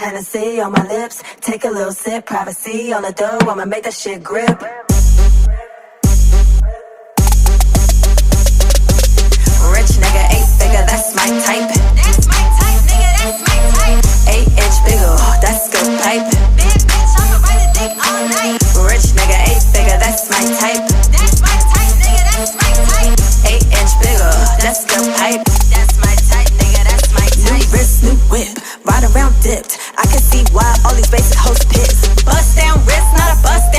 Hennessy on my lips. Take a little sip, privacy on the dough. I'ma make that shit grip. Rich nigga, 8-figure, that's my type. That's my type, nigga, that's my type. 8-inch bigger, that's good pipe. Big bitch, I'ma ride a dick all night. Rich nigga, 8-figure, that's my type. That's my type, nigga, that's my type. 8-inch bigger, that's good pipe. That's my type, nigga, that's my type. New wrist, new whip, ride around dipped. I can see why all these basic hoes pissed. Bust down wrist, not a bust